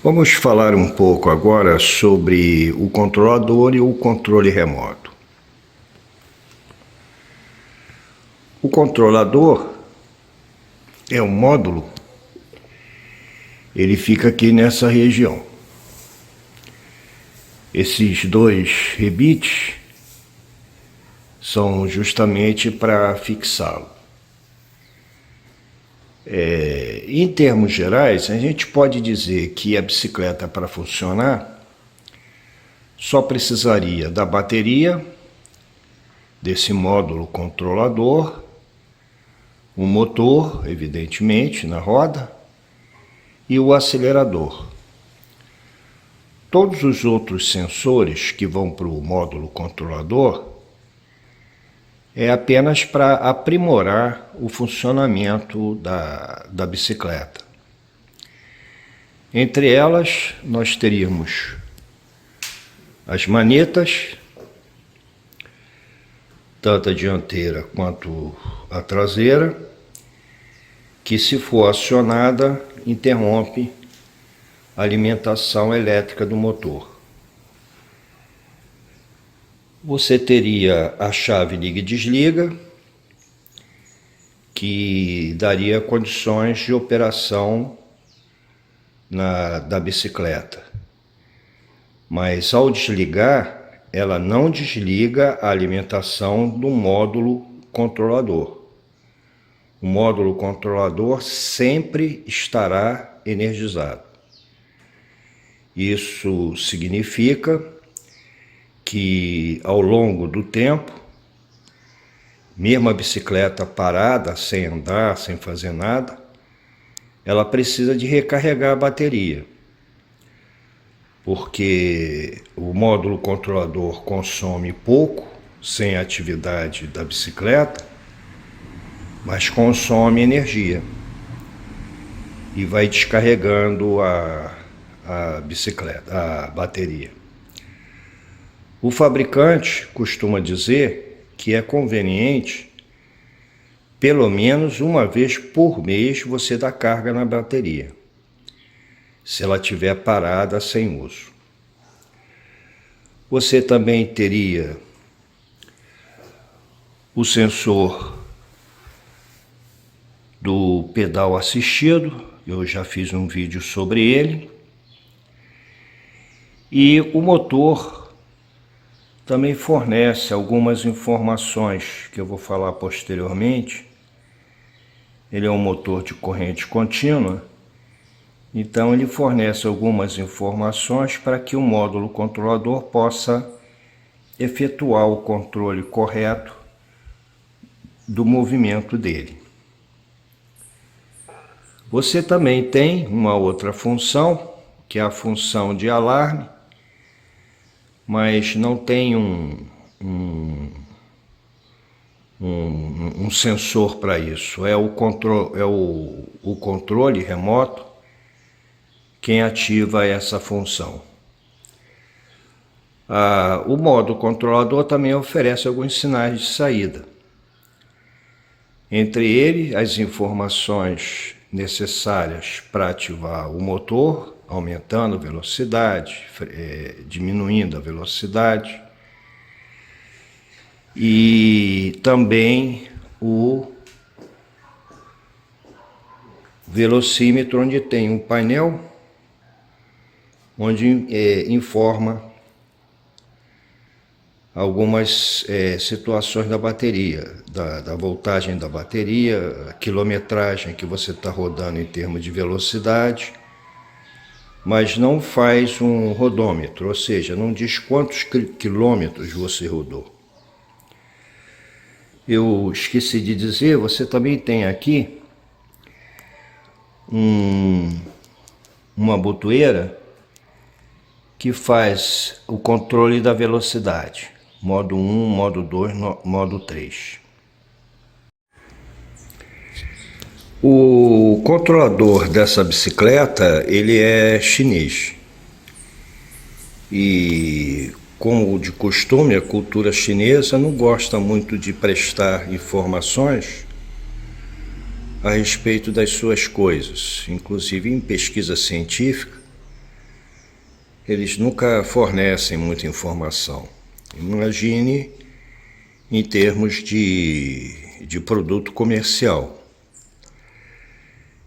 Vamos falar um pouco agora sobre o controlador e o controle remoto. O controlador é um módulo, ele fica aqui nessa região. Esses dois rebites são justamente para fixá-lo. Em termos gerais, a gente pode dizer que a bicicleta, para funcionar, só precisaria da bateria, desse módulo controlador, um motor, evidentemente, na roda, e o acelerador. Todos os outros sensores que vão para o módulo controlador é apenas para aprimorar o funcionamento da bicicleta. Entre elas, nós teríamos as manetas, tanto a dianteira quanto a traseira, que, se for acionada, interrompe a alimentação elétrica do motor. Você teria a chave liga e desliga, que daria condições de operação da bicicleta. Mas ao desligar, ela não desliga a alimentação do módulo controlador. O módulo controlador sempre estará energizado. Isso significa que, ao longo do tempo, mesmo a bicicleta parada, sem andar, sem fazer nada, ela precisa de recarregar a bateria, porque o módulo controlador consome pouco sem a atividade da bicicleta, mas consome energia e vai descarregando a bicicleta, a bateria. O fabricante costuma dizer que é conveniente, pelo menos uma vez por mês, você dar carga na bateria, se ela estiver parada sem uso. Você também teria o sensor do pedal assistido, eu já fiz um vídeo sobre ele, e o motor também fornece algumas informações que eu vou falar posteriormente. Ele é um motor de corrente contínua, então ele fornece algumas informações para que o módulo controlador possa efetuar o controle correto do movimento dele. Você também tem uma outra função, que é a função de alarme, mas não tem um sensor para isso. É o controle remoto quem ativa essa função. O módulo controlador também oferece alguns sinais de saída. Entre eles, as informações necessárias para ativar o motor, aumentando a velocidade, diminuindo a velocidade, e também o velocímetro, onde tem um painel onde informa algumas situações da bateria, da voltagem da bateria, a quilometragem que você está rodando em termos de velocidade, mas não faz um rodômetro, ou seja, não diz quantos quilômetros você rodou. Eu esqueci de dizer, você também tem aqui uma botoeira que faz o controle da velocidade, modo 1, modo 2, modo 3. O controlador dessa bicicleta, ele é chinês. E, como de costume, a cultura chinesa não gosta muito de prestar informações a respeito das suas coisas. Inclusive, em pesquisa científica, eles nunca fornecem muita informação. Imagine em termos de produto comercial.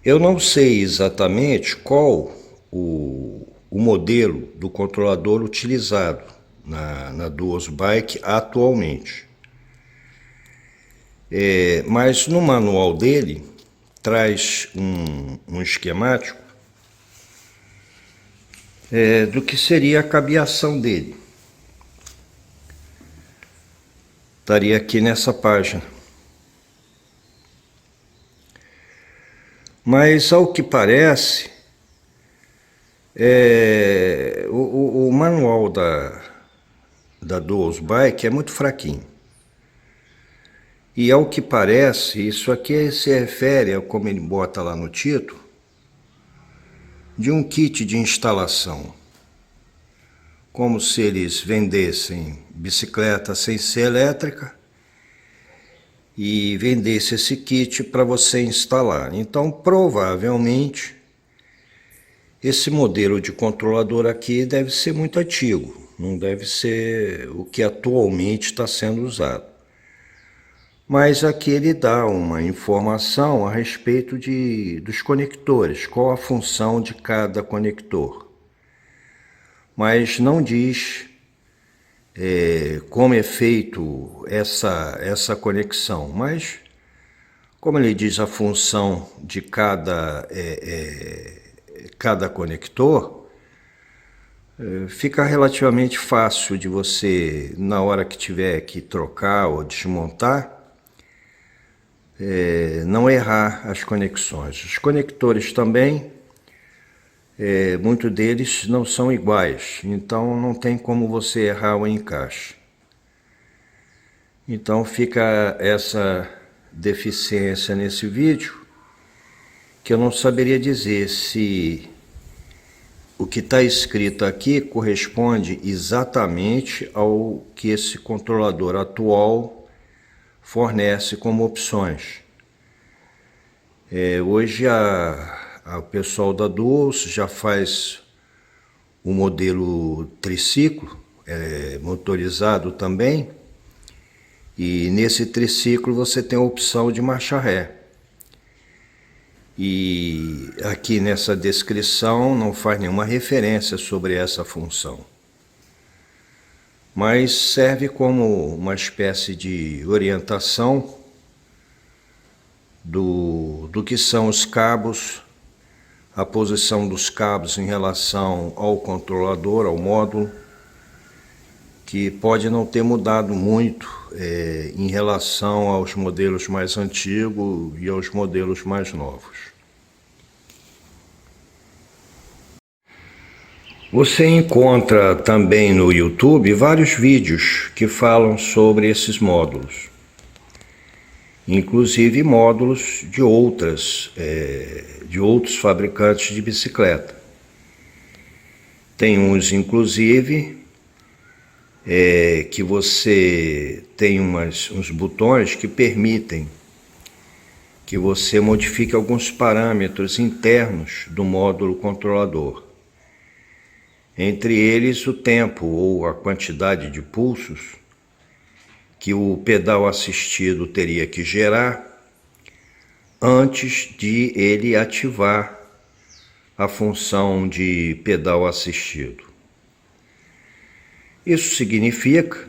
Eu não sei exatamente qual o modelo do controlador utilizado na Duos Bike atualmente. Mas no manual dele traz um esquemático do que seria a cabeação dele. Estaria aqui nessa página. Mas, ao que parece, o manual da Duos Bike é muito fraquinho. E, ao que parece, isso aqui se refere, como ele bota lá no título, de um kit de instalação. Como se eles vendessem bicicleta sem ser elétrica e vendesse esse kit para você instalar. Então, provavelmente, esse modelo de controlador aqui deve ser muito antigo, não deve ser o que atualmente está sendo usado. Mas aqui ele dá uma informação a respeito dos conectores, qual a função de cada conector. Mas não diz como é feito essa conexão, mas como ele diz a função de cada conector, fica relativamente fácil de você, na hora que tiver que trocar ou desmontar, não errar as conexões. Os conectores também, muitos deles não são iguais, então não tem como você errar o encaixe. Então fica essa deficiência nesse vídeo, que eu não saberia dizer se o que está escrito aqui corresponde exatamente ao que esse controlador atual fornece como opções. Hoje o pessoal da Duos já faz o modelo triciclo, motorizado também, e nesse triciclo você tem a opção de marcha ré. E aqui nessa descrição não faz nenhuma referência sobre essa função, mas serve como uma espécie de orientação do que são os cabos, a posição dos cabos em relação ao controlador, ao módulo, que pode não ter mudado muito em relação aos modelos mais antigos e aos modelos mais novos. Você encontra também no YouTube vários vídeos que falam sobre esses módulos, inclusive módulos de outros fabricantes de bicicleta. Tem uns, inclusive, que você tem uns botões que permitem que você modifique alguns parâmetros internos do módulo controlador. Entre eles, o tempo ou a quantidade de pulsos que o pedal assistido teria que gerar antes de ele ativar a função de pedal assistido. Isso significa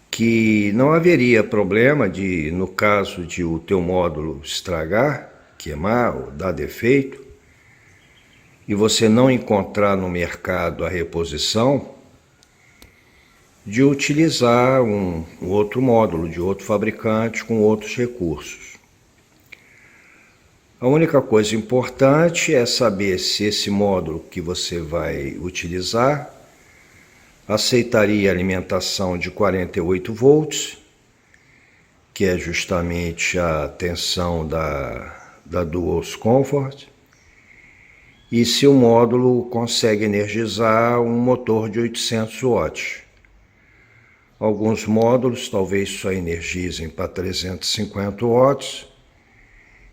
que não haveria problema no caso de o teu módulo estragar, queimar ou dar defeito, e você não encontrar no mercado a reposição, de utilizar um outro módulo de outro fabricante com outros recursos. A única coisa importante é saber se esse módulo que você vai utilizar aceitaria alimentação de 48 volts, que é justamente a tensão da Duos Comfort, e se o módulo consegue energizar um motor de 800 watts. Alguns módulos talvez só energizem para 350 watts,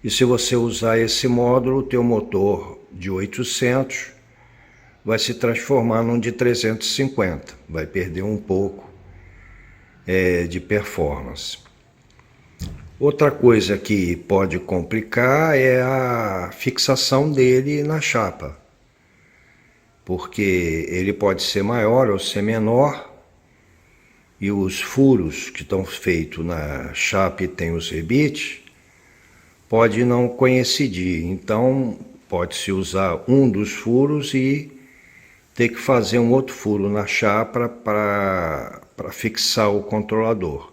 e se você usar esse módulo, o teu motor de 800 vai se transformar num de 350, vai perder um pouco de performance. Outra coisa que pode complicar é a fixação dele na chapa, porque ele pode ser maior ou ser menor, e os furos que estão feitos na chapa e tem os rebites, pode não coincidir. Então pode-se usar um dos furos e ter que fazer um outro furo na chapa para fixar o controlador.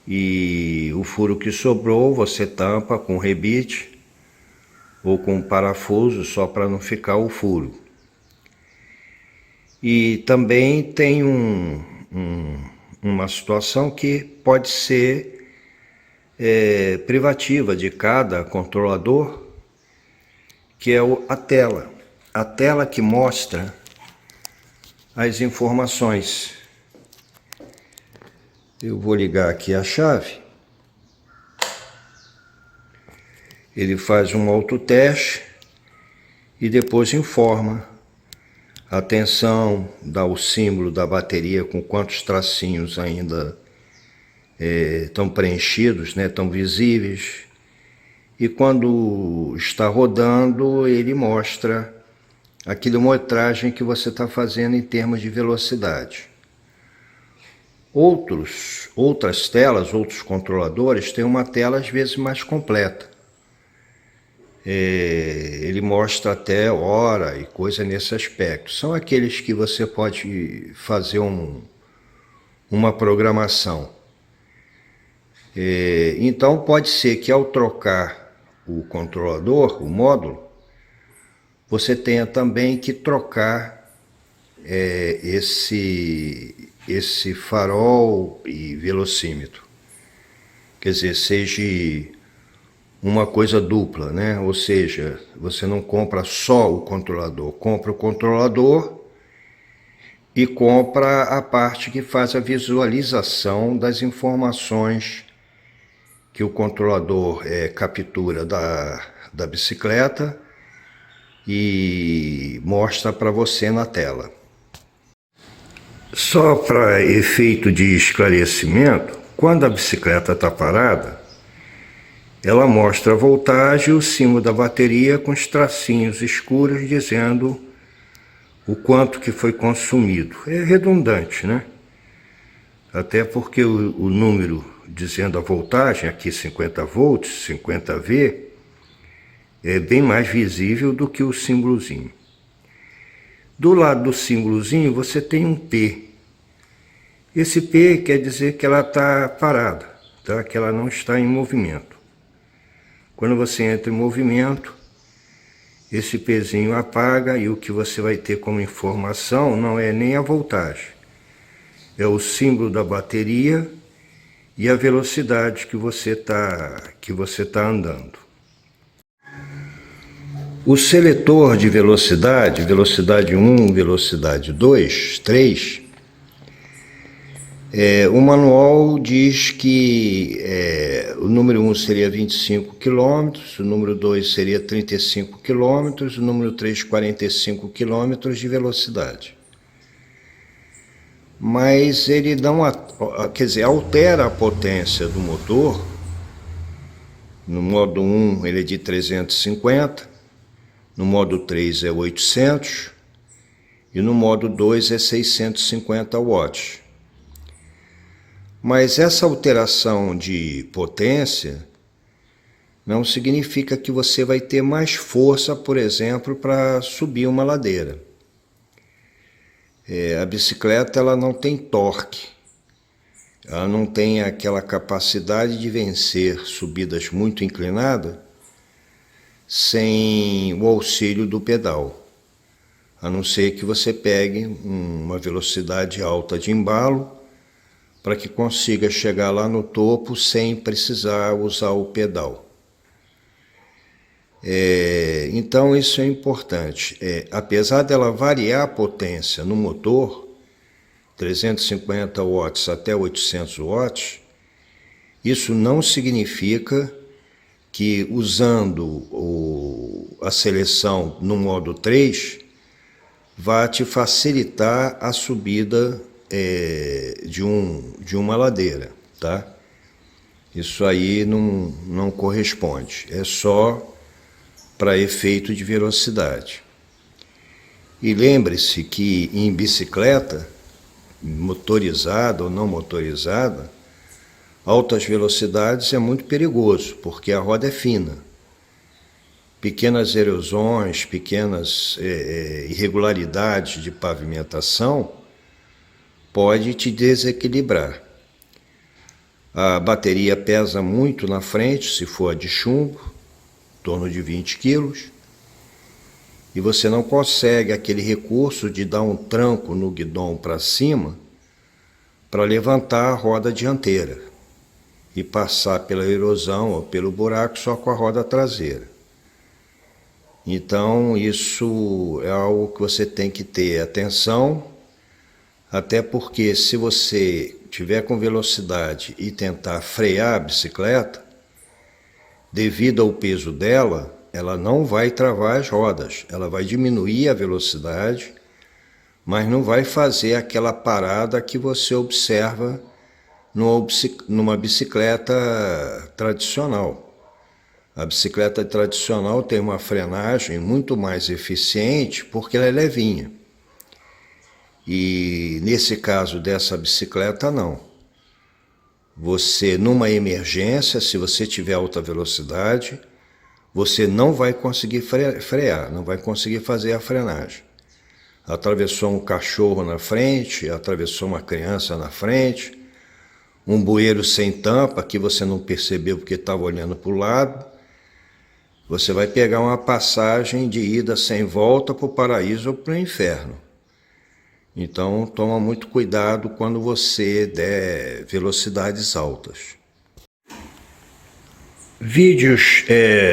E o furo que sobrou você tampa com rebite ou com parafuso, só para não ficar o furo. E também tem uma situação que pode ser privativa de cada controlador, que é a tela. A tela que mostra as informações. Eu vou ligar aqui a chave. Ele faz um autoteste e depois informa a tensão, dá o símbolo da bateria com quantos tracinhos ainda estão preenchidos, né, estão visíveis. E quando está rodando, ele mostra a quilometragem que você está fazendo em termos de velocidade. Outras telas, outros controladores, têm uma tela às vezes mais completa. Ele mostra até hora e coisa nesse aspecto. São aqueles que você pode fazer uma programação. Então pode ser que ao trocar o controlador, o módulo, você tenha também que trocar esse farol e velocímetro. Quer dizer, seja uma coisa dupla, né? Ou seja, você não compra só o controlador, compra o controlador e compra a parte que faz a visualização das informações que o controlador captura da bicicleta e mostra para você na tela. Só para efeito de esclarecimento, quando a bicicleta está parada, ela mostra a voltagem e o símbolo da bateria com os tracinhos escuros dizendo o quanto que foi consumido. É redundante, né? Até porque o número dizendo a voltagem, aqui 50 volts, 50V, é bem mais visível do que o símbolozinho. Do lado do símbolozinho você tem um P. Esse P quer dizer que ela está parada, tá? Que ela não está em movimento. Quando você entra em movimento, esse Pzinho apaga e o que você vai ter como informação não é nem a voltagem. É o símbolo da bateria e a velocidade que você tá andando. O seletor de velocidade, velocidade 1, velocidade 2, 3, o manual diz que o número 1 seria 25 km, o número 2 seria 35 km, o número 3 45 km de velocidade. Mas ele altera a potência do motor. No modo 1 ele é de 350, no modo 3 é 800 e no modo 2 é 650 watts. Mas essa alteração de potência não significa que você vai ter mais força, por exemplo, para subir uma ladeira. A bicicleta ela não tem torque, ela não tem aquela capacidade de vencer subidas muito inclinadas sem o auxílio do pedal, a não ser que você pegue uma velocidade alta de embalo para que consiga chegar lá no topo sem precisar usar o pedal. Então isso é importante. Apesar dela variar a potência no motor, 350 watts até 800 watts, isso não significa que usando a seleção no modo 3, vai te facilitar a subida de uma ladeira, tá? Isso aí não corresponde, é só para efeito de velocidade. E lembre-se que em bicicleta, motorizada ou não motorizada, altas velocidades é muito perigoso, porque a roda é fina. Pequenas erosões, pequenas irregularidades de pavimentação pode te desequilibrar. A bateria pesa muito na frente, se for a de chumbo, em torno de 20 quilos, e você não consegue aquele recurso de dar um tranco no guidão para cima para levantar a roda dianteira e passar pela erosão ou pelo buraco só com a roda traseira. Então isso é algo que você tem que ter atenção, até porque se você tiver com velocidade e tentar frear a bicicleta, devido ao peso dela, ela não vai travar as rodas, ela vai diminuir a velocidade, mas não vai fazer aquela parada que você observa numa bicicleta tradicional. A bicicleta tradicional tem uma frenagem muito mais eficiente porque ela é levinha. E nesse caso dessa bicicleta, não. Você, numa emergência, se você tiver alta velocidade, você não vai conseguir frear, não vai conseguir fazer a frenagem. Atravessou um cachorro na frente, atravessou uma criança na frente, um bueiro sem tampa que você não percebeu porque estava olhando para o lado, você vai pegar uma passagem de ida sem volta para o paraíso ou para o inferno. Então, toma muito cuidado quando você der velocidades altas. Vídeos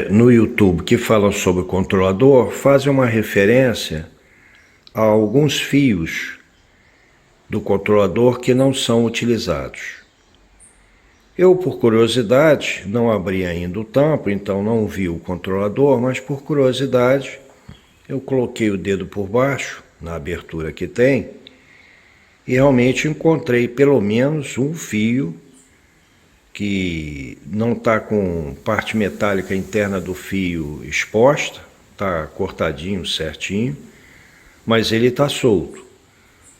no YouTube que falam sobre o controlador fazem uma referência a alguns fios do controlador que não são utilizados. Eu, por curiosidade, não abri ainda o tampo, então não vi o controlador, mas por curiosidade, eu coloquei o dedo por baixo, na abertura que tem, e realmente encontrei pelo menos um fio que não está com parte metálica interna do fio exposta, está cortadinho, certinho, mas ele está solto,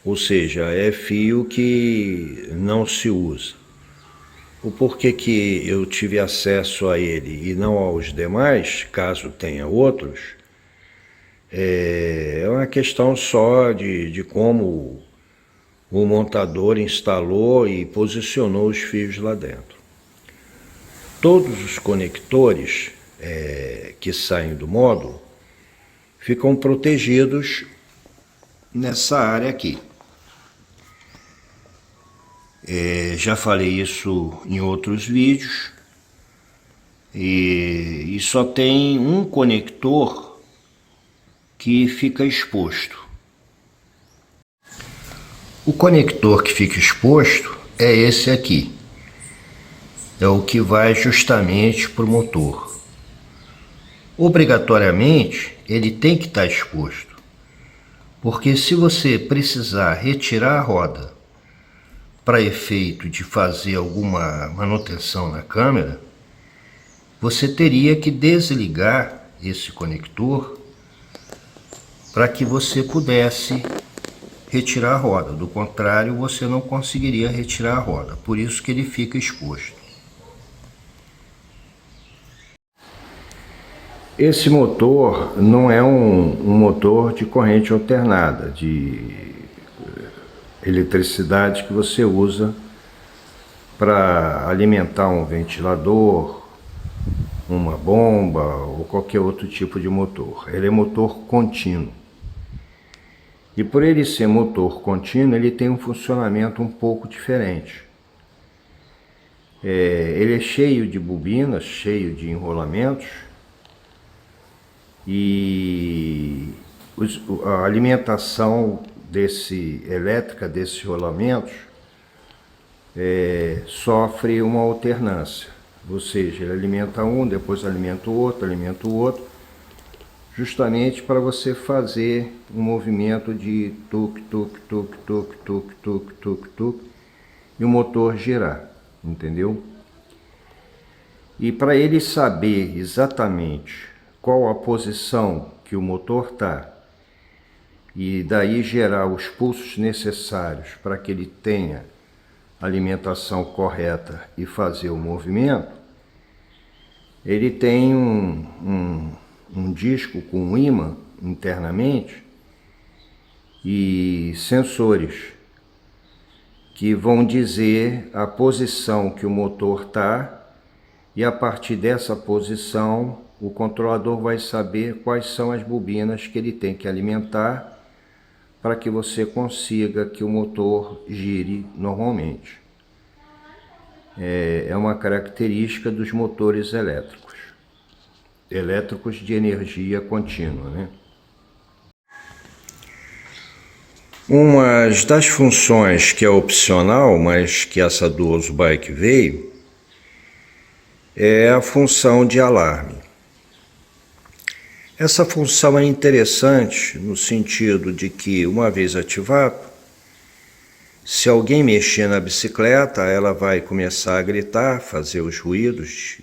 ou seja, é fio que não se usa. O porquê que eu tive acesso a ele e não aos demais, caso tenha outros, é uma questão só de como o montador instalou e posicionou os fios lá dentro. Todos os conectores que saem do módulo ficam protegidos nessa área aqui. Já falei isso em outros vídeos, e só tem um conector que fica exposto. O conector que fica exposto é esse aqui, é o que vai justamente para o motor. Obrigatoriamente ele tem que estar exposto, porque se você precisar retirar a roda para efeito de fazer alguma manutenção na câmera, você teria que desligar esse conector para que você pudesse retirar a roda. Do contrário, você não conseguiria retirar a roda. Por isso que ele fica exposto. Esse motor não é um motor de corrente alternada, de eletricidade que você usa para alimentar um ventilador, uma bomba ou qualquer outro tipo de motor. Ele é motor contínuo. E por ele ser motor contínuo, ele tem um funcionamento um pouco diferente. Ele é cheio de bobinas, cheio de enrolamentos, e a alimentação elétrica desses rolamentos sofre uma alternância, ou seja, ele alimenta um, depois alimenta o outro, justamente para você fazer um movimento de tuk, tuk, tuk, tuk, tuk, tuk, tuk, tuk, e o motor girar, entendeu? E para ele saber exatamente qual a posição que o motor está, e daí gerar os pulsos necessários para que ele tenha a alimentação correta e fazer o movimento, ele tem um disco com um ímã internamente e sensores que vão dizer a posição que o motor está, e a partir dessa posição o controlador vai saber quais são as bobinas que ele tem que alimentar para que você consiga que o motor gire normalmente. É uma característica dos motores elétricos de energia contínua, né? Uma das funções que é opcional, mas que essa Duos Bike veio, é a função de alarme. Essa função é interessante no sentido de que, uma vez ativado, se alguém mexer na bicicleta, ela vai começar a gritar, fazer os ruídos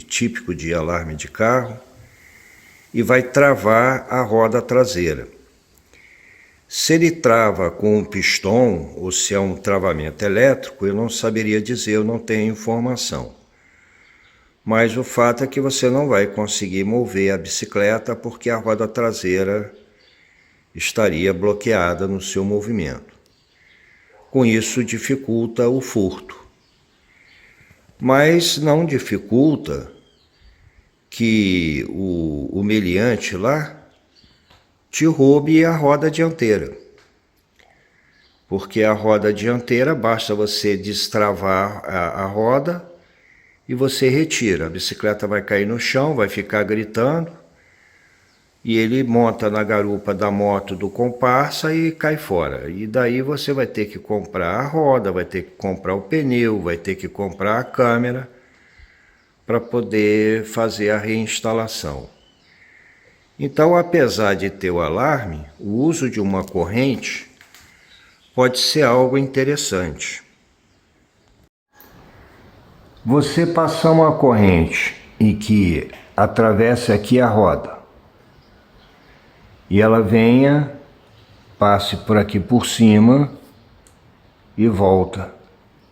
típico de alarme de carro e vai travar a roda traseira. Se ele trava com um pistão ou se é um travamento elétrico, eu não saberia dizer, eu não tenho informação. Mas o fato é que você não vai conseguir mover a bicicleta porque a roda traseira estaria bloqueada no seu movimento. Com isso dificulta o furto. Mas não dificulta que o meliante lá te roube a roda dianteira. Porque a roda dianteira, basta você destravar a roda e você retira. A bicicleta vai cair no chão, vai ficar gritando, e ele monta na garupa da moto do comparsa e cai fora. E daí você vai ter que comprar a roda, vai ter que comprar o pneu, vai ter que comprar a câmera para poder fazer a reinstalação. Então, apesar de ter o alarme, o uso de uma corrente pode ser algo interessante. Você passar uma corrente e que atravesse aqui a roda, e ela venha, passe por aqui por cima e volta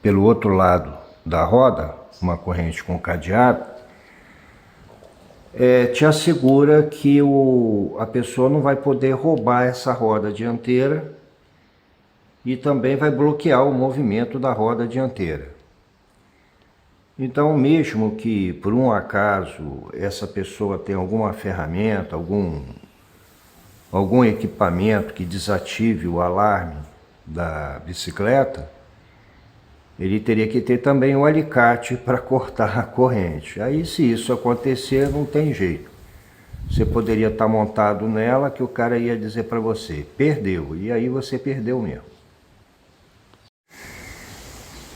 pelo outro lado da roda, uma corrente com cadeado, te assegura que a pessoa não vai poder roubar essa roda dianteira e também vai bloquear o movimento da roda dianteira. Então, mesmo que por um acaso essa pessoa tenha alguma ferramenta, algum equipamento que desative o alarme da bicicleta, ele teria que ter também um alicate para cortar a corrente. Aí, se isso acontecer, não tem jeito. Você poderia estar montado nela que o cara ia dizer para você, perdeu, e aí você perdeu mesmo.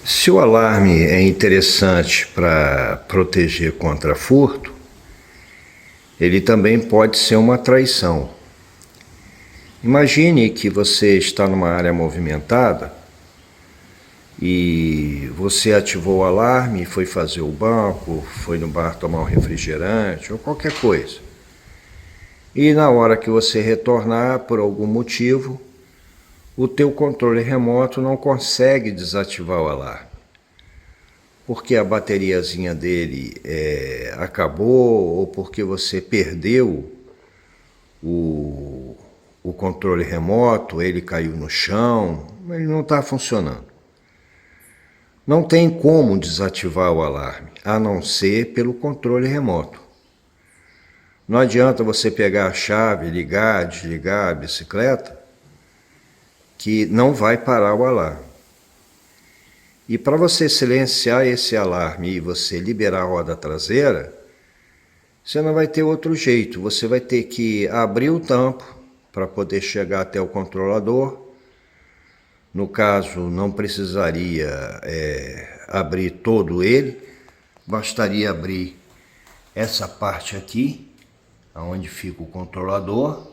Se o alarme é interessante para proteger contra furto, ele também pode ser uma traição. Imagine que você está numa área movimentada e você ativou o alarme, foi fazer o banco, foi no bar tomar um refrigerante ou qualquer coisa. E na hora que você retornar, por algum motivo, o teu controle remoto não consegue desativar o alarme. Porque a bateriazinha dele acabou ou porque você perdeu o controle remoto, ele caiu no chão, ele não está funcionando. Não tem como desativar o alarme, a não ser pelo controle remoto. Não adianta você pegar a chave, ligar, desligar a bicicleta, que não vai parar o alarme. E para você silenciar esse alarme e você liberar a roda traseira, você não vai ter outro jeito. Você vai ter que abrir o tampo para poder chegar até o controlador. No caso, não precisaria abrir todo ele, bastaria abrir essa parte aqui onde fica o controlador,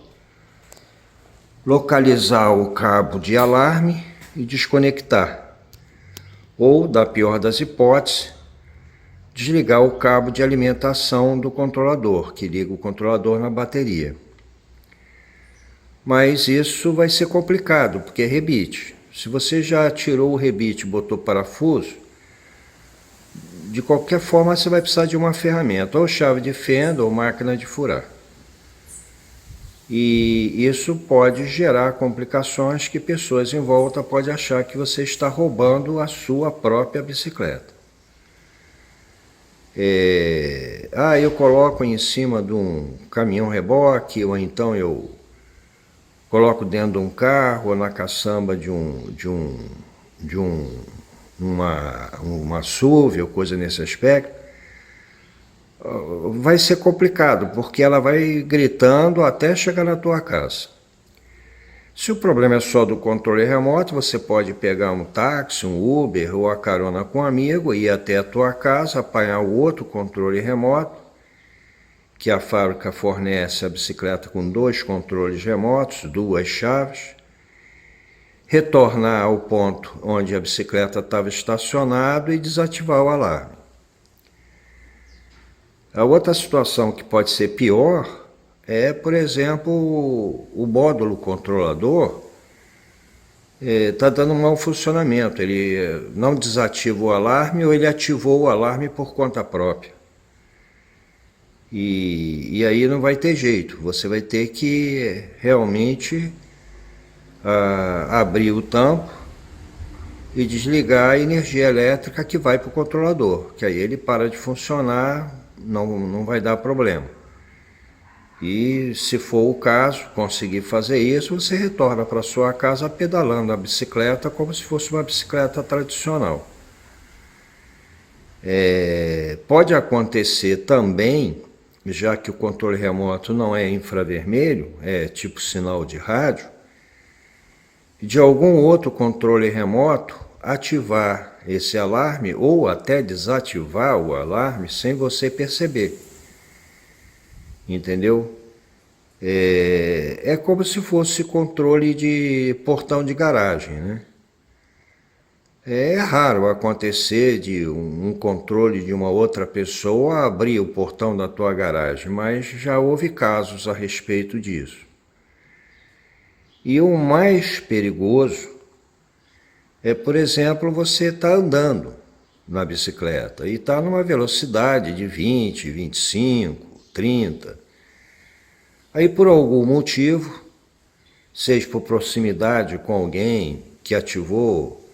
localizar o cabo de alarme e desconectar. Ou, da pior das hipóteses, desligar o cabo de alimentação do controlador, que liga o controlador na bateria. Mas isso vai ser complicado, porque é rebite. Se você já tirou o rebite e botou parafuso, de qualquer forma você vai precisar de uma ferramenta, ou chave de fenda ou máquina de furar. E isso pode gerar complicações que pessoas em volta podem achar que você está roubando a sua própria bicicleta. Eu coloco em cima de um caminhão reboque, ou então eu coloco dentro de um carro, ou na caçamba de uma SUV, ou coisa nesse aspecto. Vai ser complicado, porque ela vai gritando até chegar na tua casa. Se o problema é só do controle remoto, você pode pegar um táxi, um Uber ou a carona com um amigo, ir até a tua casa, apanhar o outro controle remoto, que a fábrica fornece a bicicleta com 2 controles remotos, 2 chaves, retornar ao ponto onde a bicicleta estava estacionada e desativar o alarme. A outra situação que pode ser pior é, por exemplo, o módulo controlador está dando um mau funcionamento. Ele não desativa o alarme ou ele ativou o alarme por conta própria. E aí não vai ter jeito. Você vai ter que realmente abrir o tampo e desligar a energia elétrica que vai para o controlador, que aí ele para de funcionar, não vai dar problema. E se for o caso, conseguir fazer isso, você retorna para sua casa pedalando a bicicleta como se fosse uma bicicleta tradicional. Pode acontecer também, já que o controle remoto não é infravermelho, é tipo sinal de rádio, de algum outro controle remoto ativar esse alarme ou até desativar o alarme sem você perceber. Entendeu? É como se fosse controle de portão de garagem, né? É raro acontecer de um controle de uma outra pessoa abrir o portão da tua garagem, mas já houve casos a respeito disso. E o mais perigoso é, por exemplo, você está andando na bicicleta e está numa velocidade de 20, 25, 30. Aí, por algum motivo, seja por proximidade com alguém que ativou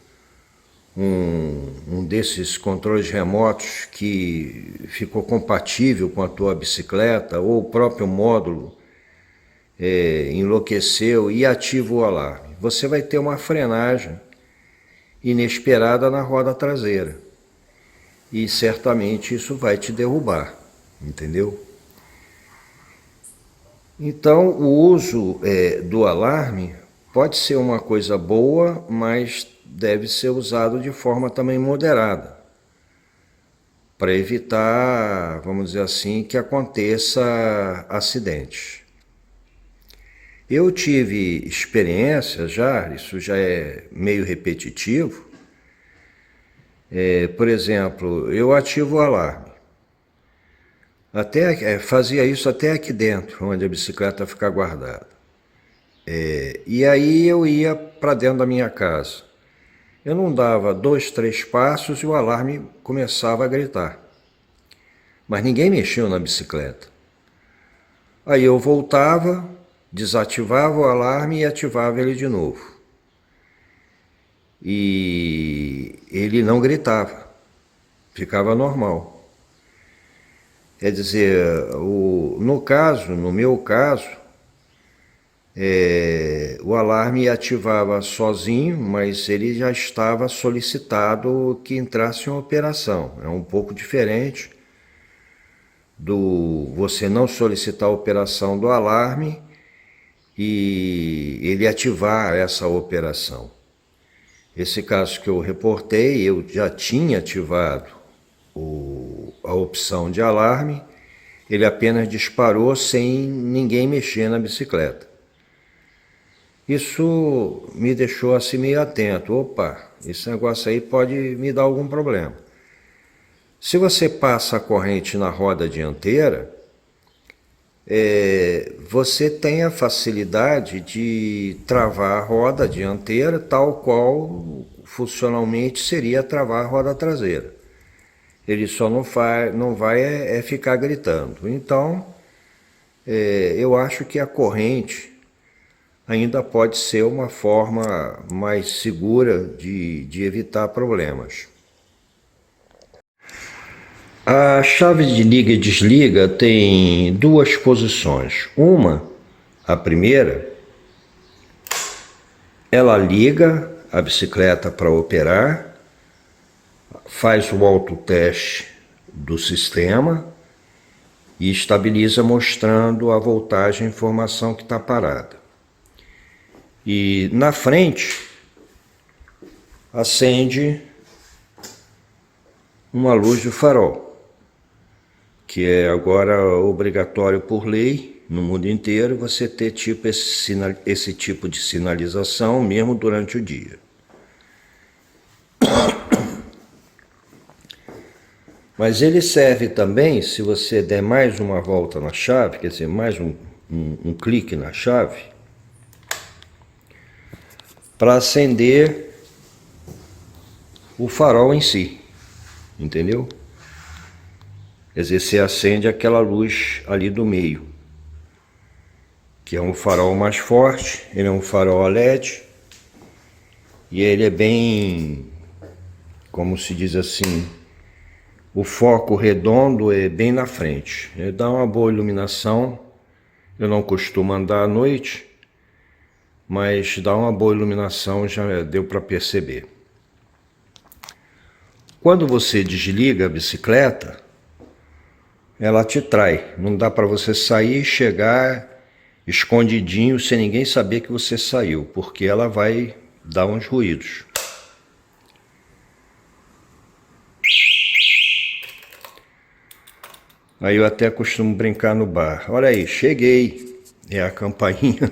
um desses controles remotos que ficou compatível com a tua bicicleta, ou o próprio módulo enlouqueceu e ativa o alarme, você vai ter uma frenagem inesperada na roda traseira. E certamente isso vai te derrubar, entendeu? Então, o uso do alarme pode ser uma coisa boa, mas deve ser usado de forma também moderada, para evitar, vamos dizer assim, que aconteça acidentes. Eu tive experiência já, isso já é meio repetitivo. Por exemplo, eu ativo o alarme. Fazia isso até aqui dentro, onde a bicicleta fica guardada. E aí eu ia para dentro da minha casa. Eu não dava 2, 3 passos e o alarme começava a gritar. Mas ninguém mexeu na bicicleta. Aí eu voltava, desativava o alarme e ativava ele de novo. E ele não gritava, ficava normal. Quer dizer, no meu caso, o alarme ativava sozinho, mas ele já estava solicitado que entrasse em operação. É um pouco diferente do você não solicitar a operação do alarme e ele ativar essa operação. Esse caso que eu reportei, eu já tinha ativado a opção de alarme, ele apenas disparou sem ninguém mexer na bicicleta. Isso me deixou assim meio atento. Opa, esse negócio aí pode me dar algum problema. Se você passa a corrente na roda dianteira, você tem a facilidade de travar a roda dianteira tal qual funcionalmente seria travar a roda traseira. Ele só não vai ficar gritando. Então, eu acho que a corrente ainda pode ser uma forma mais segura de evitar problemas. A chave de liga e desliga tem duas posições. A primeira, ela liga a bicicleta para operar, faz o autoteste do sistema e estabiliza mostrando a voltagem e informação que está parada. E na frente acende uma luz do farol, que é agora obrigatório por lei no mundo inteiro você ter esse tipo de sinalização mesmo durante o dia. Mas ele serve também, se você der mais uma volta na chave, quer dizer, mais um clique na chave, para acender o farol em si, entendeu? Quer dizer, você acende aquela luz ali do meio, que é um farol mais forte, ele é um farol a LED, e ele é bem, como se diz assim, o foco redondo é bem na frente. Ele dá uma boa iluminação. Eu não costumo andar à noite, mas dá uma boa iluminação, já deu para perceber. Quando você desliga a bicicleta, ela te trai. Não dá para você sair e chegar escondidinho sem ninguém saber que você saiu, porque ela vai dar uns ruídos. Aí eu até costumo brincar no bar. Olha aí, cheguei. É a campainha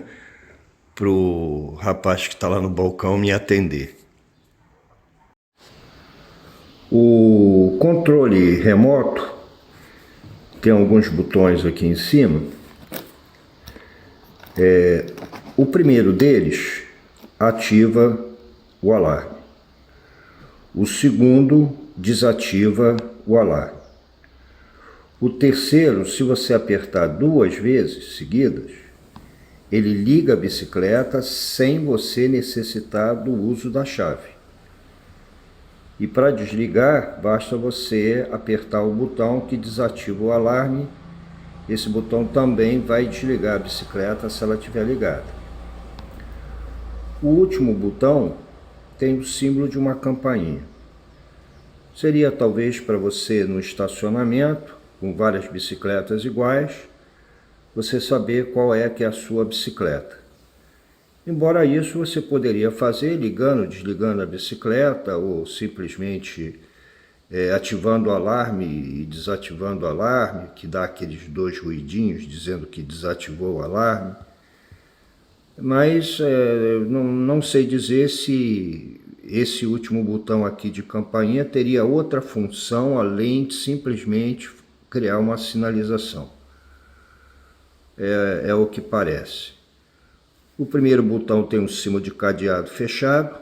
pro rapaz que está lá no balcão me atender. O controle remoto tem alguns botões aqui em cima. O primeiro deles ativa o alarme. O segundo desativa o alarme. O terceiro, se você apertar 2 vezes seguidas, ele liga a bicicleta sem você necessitar do uso da chave. E para desligar, basta você apertar o botão que desativa o alarme. Esse botão também vai desligar a bicicleta se ela estiver ligada. O último botão tem o símbolo de uma campainha. Seria talvez para você no estacionamento, com várias bicicletas iguais, você saber qual é que é a sua bicicleta. Embora isso você poderia fazer ligando, desligando a bicicleta ou simplesmente ativando o alarme e desativando o alarme, que dá aqueles 2 ruidinhos dizendo que desativou o alarme. Mas não sei dizer se esse último botão aqui de campainha teria outra função além de simplesmente criar uma sinalização. É o que parece. O primeiro botão tem um símbolo de cadeado fechado,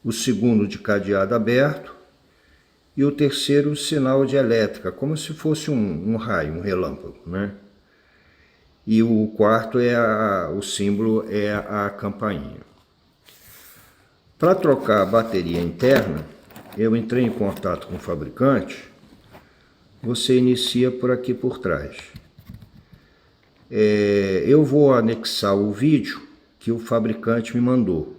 o segundo de cadeado aberto e o terceiro sinal de elétrica, como se fosse um raio, um relâmpago, né? E o quarto o símbolo é a campainha. Para trocar a bateria interna, eu entrei em contato com o fabricante. Você inicia por aqui por trás. Eu vou anexar o vídeo que o fabricante me mandou.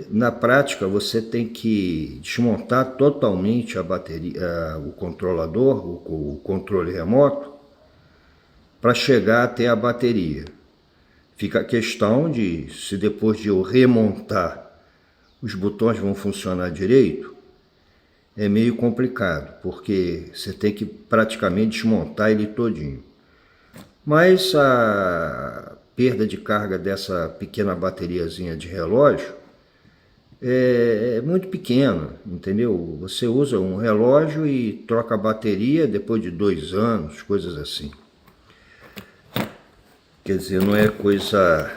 Na prática, você tem que desmontar totalmente a bateria, o controlador, o controle remoto, para chegar até a bateria. Fica a questão de se depois de eu remontar os botões vão funcionar direito. é meio complicado, porque você tem que praticamente desmontar ele todinho. Mas a perda de carga dessa pequena bateriazinha de relógio é muito pequena, entendeu? Você usa um relógio e troca a bateria depois de 2 anos, coisas assim. Quer dizer, não é coisa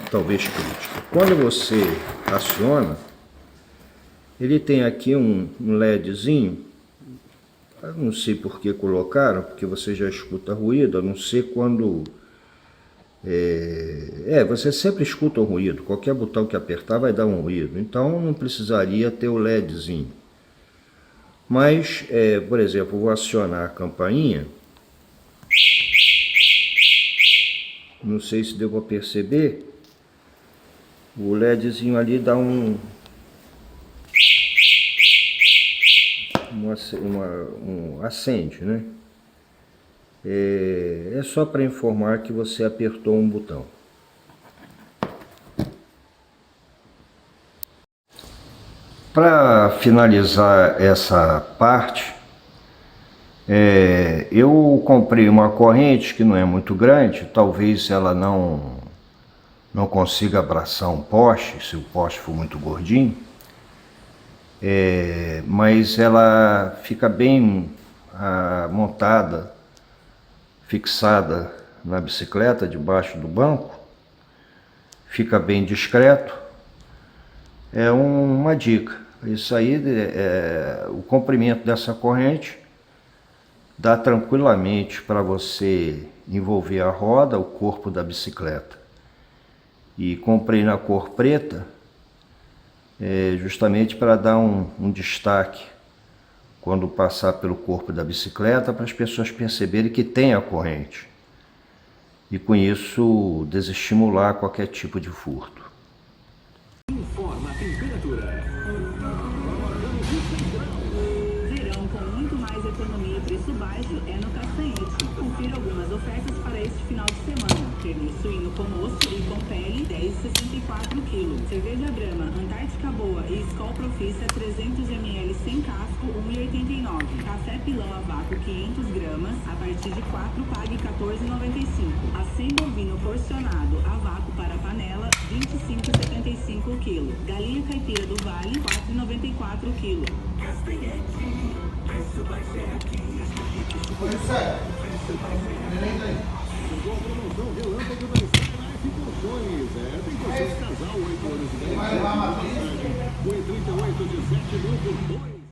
talvez crítica. Quando você aciona, ele tem aqui um LEDzinho. Eu não sei por que colocaram, porque você já escuta ruído, a não ser quando... você sempre escuta um ruído, qualquer botão que apertar vai dar um ruído, então não precisaria ter o LEDzinho. Mas, por exemplo, eu vou acionar a campainha, não sei se deu para perceber, o LEDzinho ali dá um acende, né? É só para informar que você apertou um botão. Para finalizar essa parte, eu comprei uma corrente que não é muito grande, talvez ela não consiga abraçar um poste, se o poste for muito gordinho, mas ela fica bem montada, fixada na bicicleta, debaixo do banco, fica bem discreto. É uma dica. Isso aí, o comprimento dessa corrente dá tranquilamente para você envolver a roda, o corpo da bicicleta. E comprei na cor preta, justamente para dar um destaque quando passar pelo corpo da bicicleta, para as pessoas perceberem que tem a corrente. E com isso desestimular qualquer tipo de furto. Informa a temperatura. Verão com muito mais economia e preço baixo é no Castanhete. Confira algumas ofertas para este final de semana. Pernil suíno com osso e com pele, 10,64 kg. Cerveja Brahma, Antártica Boa e Skol Profissa, 300 ml sem casco, 1,89. Café Pilão a vácuo, 500 gramas, a partir de 4, pague 14,95. Acém bovino porcionado a vácuo para panela, 25,75 kg. Galinha caipira do Vale, 4,94 kg. Preço baixo é aqui. Chegou a promoção Relâmpago da Skylife Colchões. Tem colchões casal, 8 anos de garantia. Com 38 de 7 mil por 2.